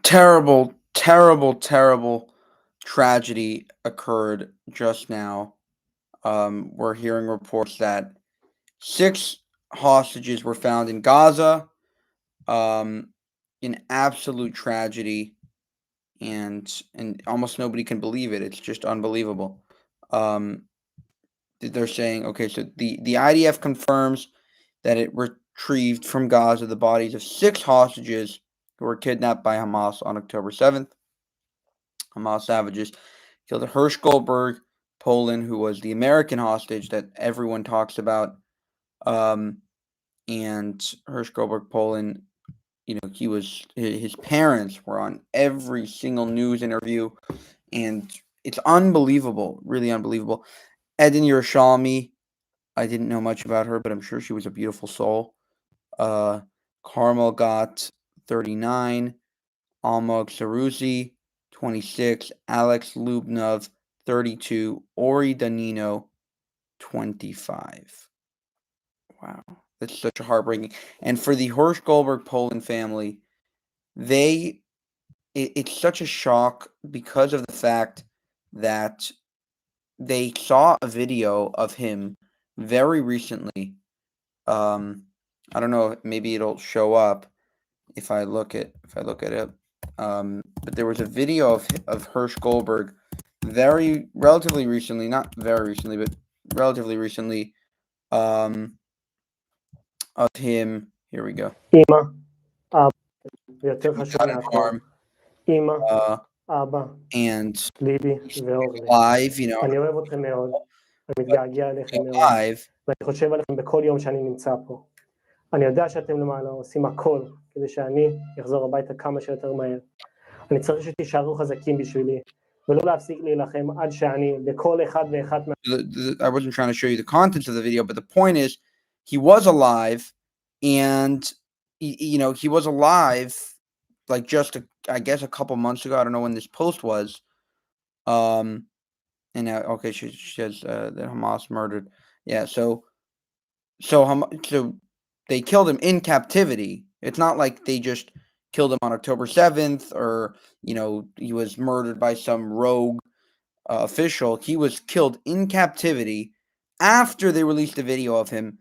terrible, terrible, terrible tragedy occurred just now. We're hearing reports that 6 hostages were found in Gaza. An absolute tragedy, and almost nobody can believe it. It's just unbelievable. They're saying, okay, so the IDF confirms that it retrieved from Gaza the bodies of 6 hostages who were kidnapped by Hamas on October 7th. Hamas savages killed Hirsch Goldberg, Poland, who was the American hostage that everyone talks about. And Hirsch Goldberg, Poland, his parents were on every single news interview, and it's unbelievable, really unbelievable. Eden Yerushalmi, I didn't know much about her, but I'm sure she was a beautiful soul. Carmel got 39, Almog Sarusi, 26, Alex Lubnov, 32, Ori Danino, 25. Wow, that's such a heartbreaking. And for the Hirsch Goldberg Poland family, it's such a shock because of the fact that they saw a video of him very recently. I don't know, maybe it'll show up if I look at it. But there was a video of Hirsch Goldberg relatively recently, not very recently, but relatively recently, of him. Here we go. אמא, אבא, ויותר He חשוב got an מהכל, arm, אמא, אבא, and ליבי ואורלי. alive, אני אוהב אתכם מאוד, אני מתגעגע אליכם מאוד, alive. ואני חושב עליכם בכל יום שאני נמצא פה. אני יודע שאתם למעלה עושים הכל כדי שאני אחזור הביתה כמה שיותר מהר. אני צריך שתישארו חזקים בשבילי, ולא להפסיק להילחם עד שאני בכל אחד ואחת I wasn't trying to show you the contents of the video, but the point is, he was alive, and he was alive like just I guess a couple months ago. I don't know when this post was. And now, okay, she says that Hamas murdered. Yeah, so they killed him in captivity. It's not like they just killed him on October 7th, or he was murdered by some rogue official. He was killed in captivity after they released a video of him,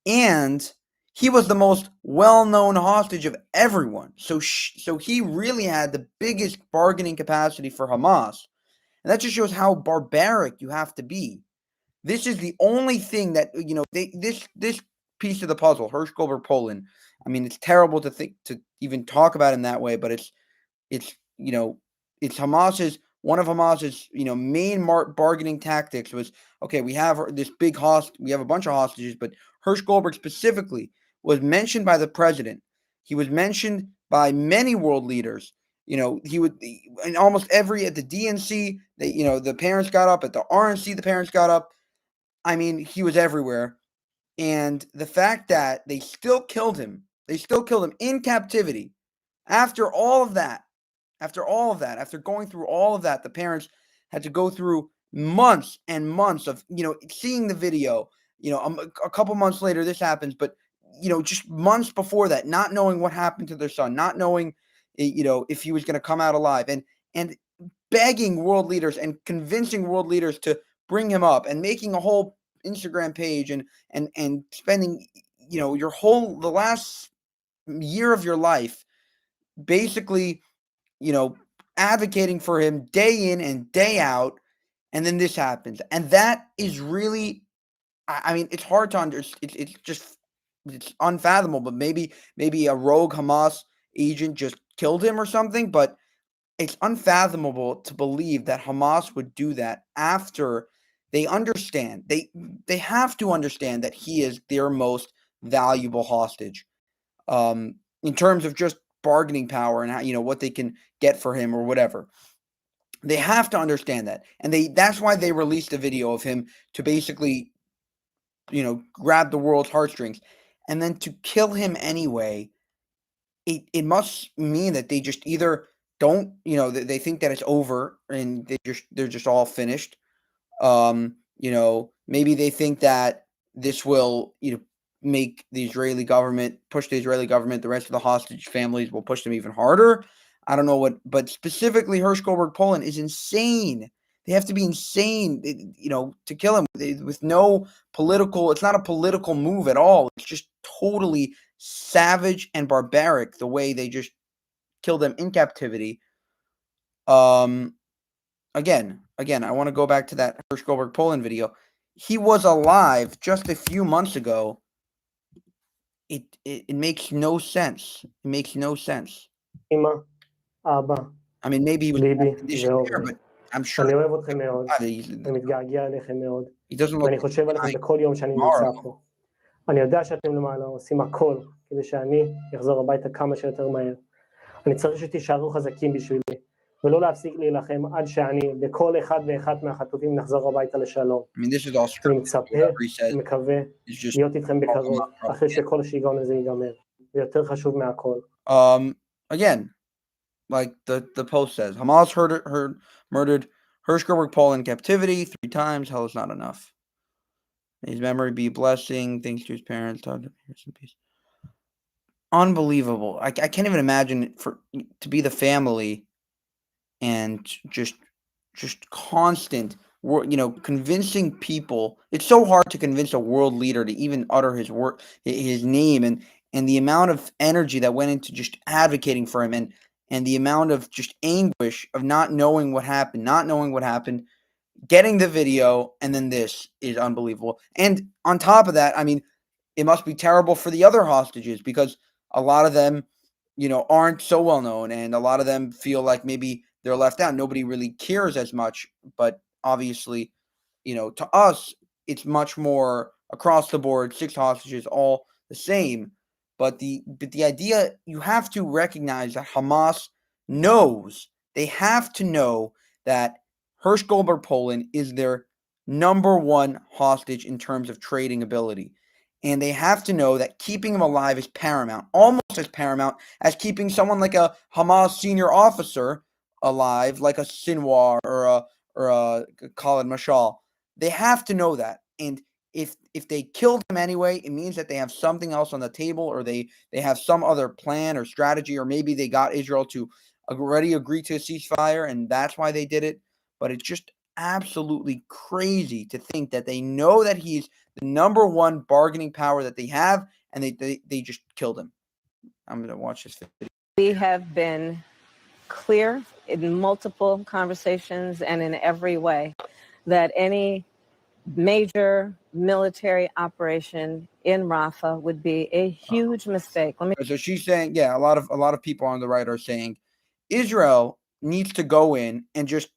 and he was the most well-known hostage of everyone. So he really had the biggest bargaining capacity for Hamas, and that just shows how barbaric you have to be. This is the only thing that this piece of the puzzle, Hirsch Goldberg, Poland. I mean, it's terrible to even talk about him that way, but it's Hamas's. One of Hamas's, main bargaining tactics was, okay, we have this big we have a bunch of hostages, but Hirsch Goldberg specifically was mentioned by the president. He was mentioned by many world leaders. He would, in almost at the DNC, the parents got up. At the RNC, the parents got up. I mean, he was everywhere. And the fact that they still killed him in captivity after all of that, after going through all of that, the parents had to go through months and months of, seeing the video. A couple months later, this happens, but, just months before that, not knowing what happened to their son, not knowing, if he was going to come out alive, and begging world leaders and convincing world leaders to bring him up, and making a whole Instagram page, and spending, the last year of your life basically, advocating for him day in and day out, and then this happens. And that is really, I mean, it's hard to understand. It's unfathomable, but maybe a rogue Hamas agent just killed him or something, but it's unfathomable to believe that Hamas would do that after they understand. They have to understand that he is their most valuable hostage, in terms of just bargaining power and how, what they can get for him or whatever. They have to understand that, and that's why they released a video of him to basically, grab the world's heartstrings, and then to kill him anyway. It must mean that they just either don't, they think that it's over and they're just all finished. Maybe they think that this will, make the Israeli government, the rest of the hostage families will push them even harder. I don't know what, but specifically Hersh Goldberg Poland is insane. They have to be insane, to kill him with no political. It's not a political move at all. It's just totally savage and barbaric the way they just killed them in captivity. Again, I want to go back to that Hersh Goldberg Poland video. He was alive just a few months ago. It makes no sense. It makes no sense. אמא, אבא, I mean, maybe he was in ליבי bad condition there, ואורי. but I'm sure אני אוהב אתכם מאוד, he אני מתגעגע אליכם מאוד, doesn't look ואני חושב עליכם dying בכל יום שאני tomorrow. נמצא פה. אני יודע שאתם למעלה עושים הכל כדי שאני אחזור הביתה כמה שיותר מהר. אני צריך שתישארו חזקים בשבילי, ולא להפסיק להילחם עד שאני וכל אחד ואחת מהחטופים נחזור הביתה לשלום. I mean, this is all אני scripted. מצפה Whatever he says ומקווה is just להיות איתכם בקרוב, all אחרי שכל השיגעון הזה ייגמר. ויותר חשוב מהכל. again, like the post says, Hamas murdered Hersh Goldberg Poland in captivity 3 times. Hell is not enough. May his memory be a blessing. Thanks to his parents. Rest in peace. Unbelievable. I can't even imagine to be the family and just constant, convincing people. It's so hard to convince a world leader to even utter his name, and the amount of energy that went into just advocating for him, and the amount of just anguish of not knowing what happened, getting the video, and then this is unbelievable. And on top of that, I mean, it must be terrible for the other hostages because a lot of them, aren't so well known, and a lot of them feel like maybe they're left out. Nobody really cares as much, but obviously, to us, it's much more across the board, 6 hostages, all the same. But the idea, you have to recognize that Hamas knows, they have to know that Hersh Goldberg Poland is their number 1 hostage in terms of trading ability. And they have to know that keeping him alive is paramount, almost as paramount as keeping someone like a Hamas senior officer alive, like a Sinwar or a Khalid Mashal. They have to know that. And if they killed him anyway, it means that they have something else on the table, or they have some other plan or strategy, or maybe they got Israel to already agree to a ceasefire, and that's why they did it. But it's just absolutely crazy to think that they know that he's the number 1 bargaining power that they have, and they just killed him. I'm going to watch this video. We have been clear in multiple conversations and in every way that any major military operation in Rafah would be a huge mistake. So she's saying, yeah, a lot of people on the right are saying Israel needs to go in and just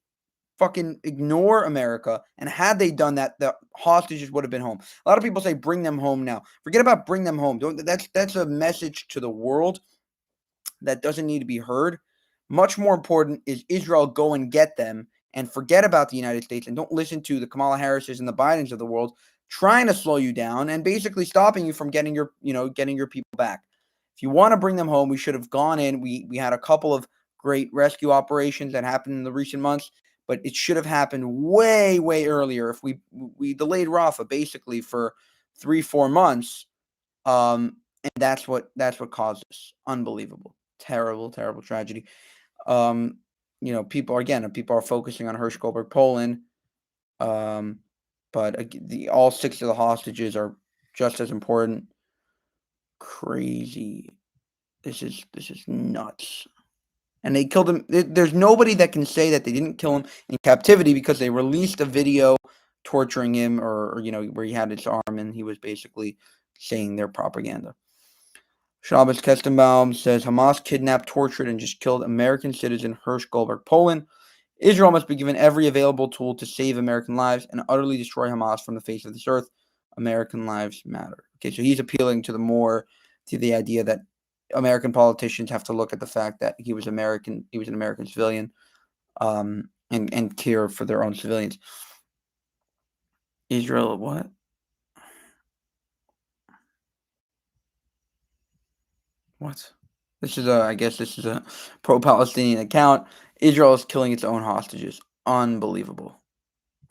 fucking ignore America, and had they done that, the hostages would have been home. A lot of people say bring them home now. Forget about bring them home. That's a message to the world that doesn't need to be heard. Much more important is Israel go and get them, and forget about the United States, and don't listen to the Kamala Harrises and the Bidens of the world trying to slow you down and basically stopping you from getting your people back. If you want to bring them home, we should have gone in. We had a couple of great rescue operations that happened in the recent months, but it should have happened way, way earlier. If we delayed Rafah basically for 3-4 months, and that's what caused this. Unbelievable, terrible tragedy. People are focusing on Hersh Goldberg Poland, but all 6 of the hostages are just as important. Crazy. This is nuts. And they killed him. There's nobody that can say that they didn't kill him in captivity, because they released a video torturing him, or where he had his arm and he was basically saying their propaganda. Shabbos Kestenbaum says Hamas kidnapped, tortured, and just killed American citizen Hersh Goldberg Poland. Israel must be given every available tool to save American lives and utterly destroy Hamas from the face of this earth. American lives matter. Okay, so he's appealing to the idea that American politicians have to look at the fact that he was American. He was an American civilian, and care for their own civilians. Israel, what? What? I guess this is a pro-Palestinian account. Israel is killing its own hostages. Unbelievable.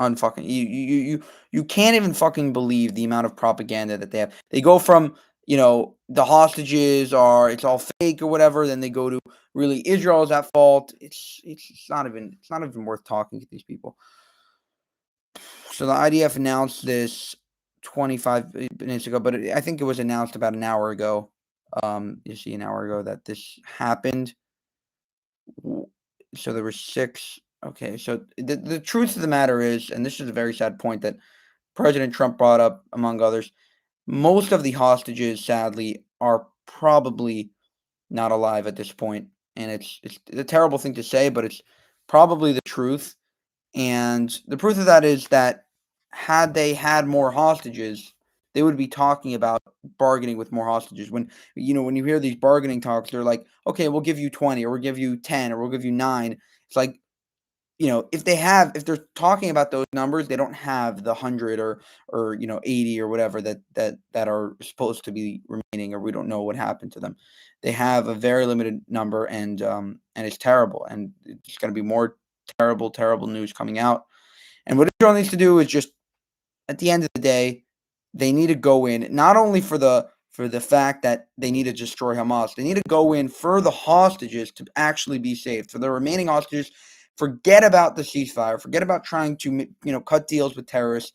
You can't even fucking believe the amount of propaganda that they have. They go from, the hostages it's all fake or whatever. Then they go to really Israel is at fault. It's not even worth talking to these people. So the IDF announced this 25 minutes ago, but I think it was announced about an hour ago. You see an hour ago that this happened. So there were 6. Okay, so the truth of the matter is, and this is a very sad point that President Trump brought up, among others, most of the hostages, sadly, are probably not alive at this point. And it's a terrible thing to say, but it's probably the truth. And the proof of that is that had they had more hostages, they would be talking about bargaining with more hostages. When you hear these bargaining talks, they're like, okay, we'll give you 20, or we'll give you 10, or we'll give you 9. It's like, if they're talking about those numbers, they don't have the 100 or 80 or whatever that are supposed to be remaining, or we don't know what happened to them. They have a very limited number, and it's terrible, and it's going to be more terrible news coming out. And what Israel needs to do is just, at the end of the day, they need to go in, not only for the fact that they need to destroy Hamas, they need to go in for the hostages to actually be saved. For the remaining hostages, forget about the ceasefire, forget about trying to cut deals with terrorists.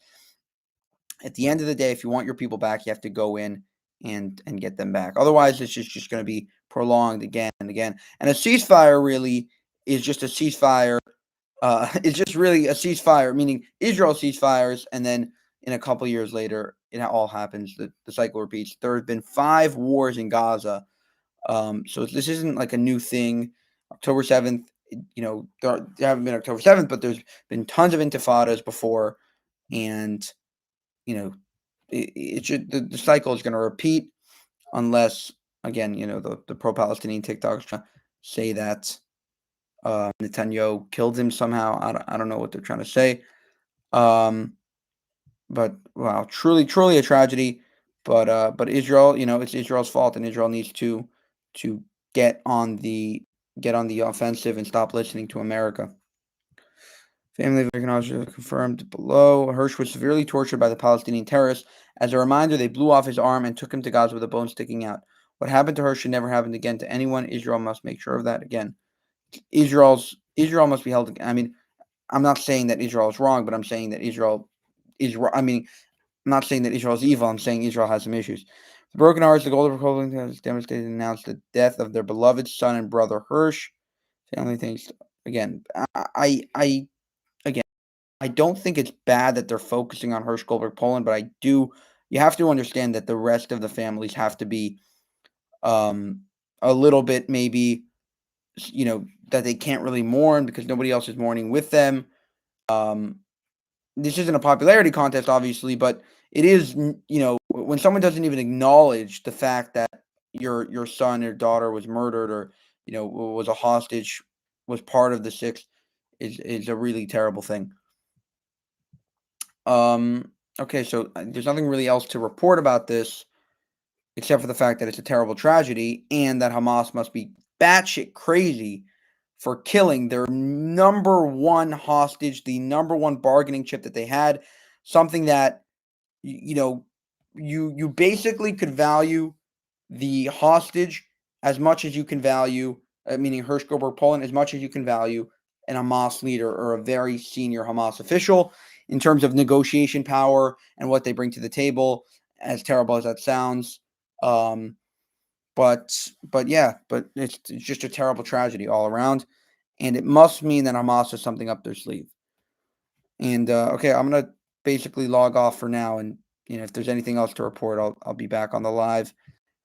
At the end of the day, if you want your people back, you have to go in and get them back. Otherwise, it's just going to be prolonged again and again. And a ceasefire really is just a ceasefire. It's just really a ceasefire, meaning Israel ceasefires, and then in a couple years later, it all happens. The cycle repeats. There have been 5 wars in Gaza, so this isn't like a new thing. October 7th, there haven't been October 7th, but there's been tons of intifadas before, and the cycle is going to repeat unless, again, the pro-Palestinian TikToks trying to say that Netanyahu killed him somehow. I don't know what they're trying to say. But wow, truly a tragedy. But Israel, it's Israel's fault, and Israel needs to get on the offensive and stop listening to America. Family of American confirmed below. Hirsch was severely tortured by the Palestinian terrorists. As a reminder, they blew off his arm and took him to Gaza with a bone sticking out. What happened to Hirsch should never happen again to anyone. Israel must make sure of that. Again, Israel must be held. I mean, I'm not saying that Israel is wrong, but I'm saying that Israel is. I mean, I'm not saying that Israel is evil. I'm saying Israel has some issues. The broken hearts, the Golden Republic has devastated and announced the death of their beloved son and brother Hirsch. Family thinks again. I don't think it's bad that they're focusing on Hirsch Goldberg Poland, but you have to understand that the rest of the families have to be a little bit, maybe, that they can't really mourn because nobody else is mourning with them. This isn't a popularity contest, obviously, but it is, when someone doesn't even acknowledge the fact that your son or daughter was murdered, or, was a hostage, was part of the 6, is a really terrible thing. Okay, so there's nothing really else to report about this, except for the fact that it's a terrible tragedy, and that Hamas must be batshit crazy for killing their number 1 hostage, the number 1 bargaining chip that they had, something that, you basically could value the hostage as much as you can value, meaning Hirsch Goldberg Poland, as much as you can value an Hamas leader or a very senior Hamas official in terms of negotiation power and what they bring to the table, as terrible as that sounds. But it's just a terrible tragedy all around, and it must mean that Hamas has something up their sleeve. And okay, I'm gonna basically log off for now, and if there's anything else to report, I'll be back on the live.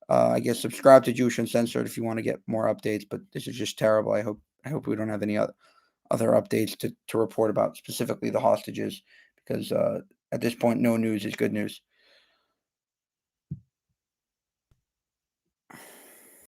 I guess subscribe to Jewish Uncensored if you want to get more updates. But this is just terrible. I hope we don't have any other updates to report about, specifically the hostages, because at this point, no news is good news.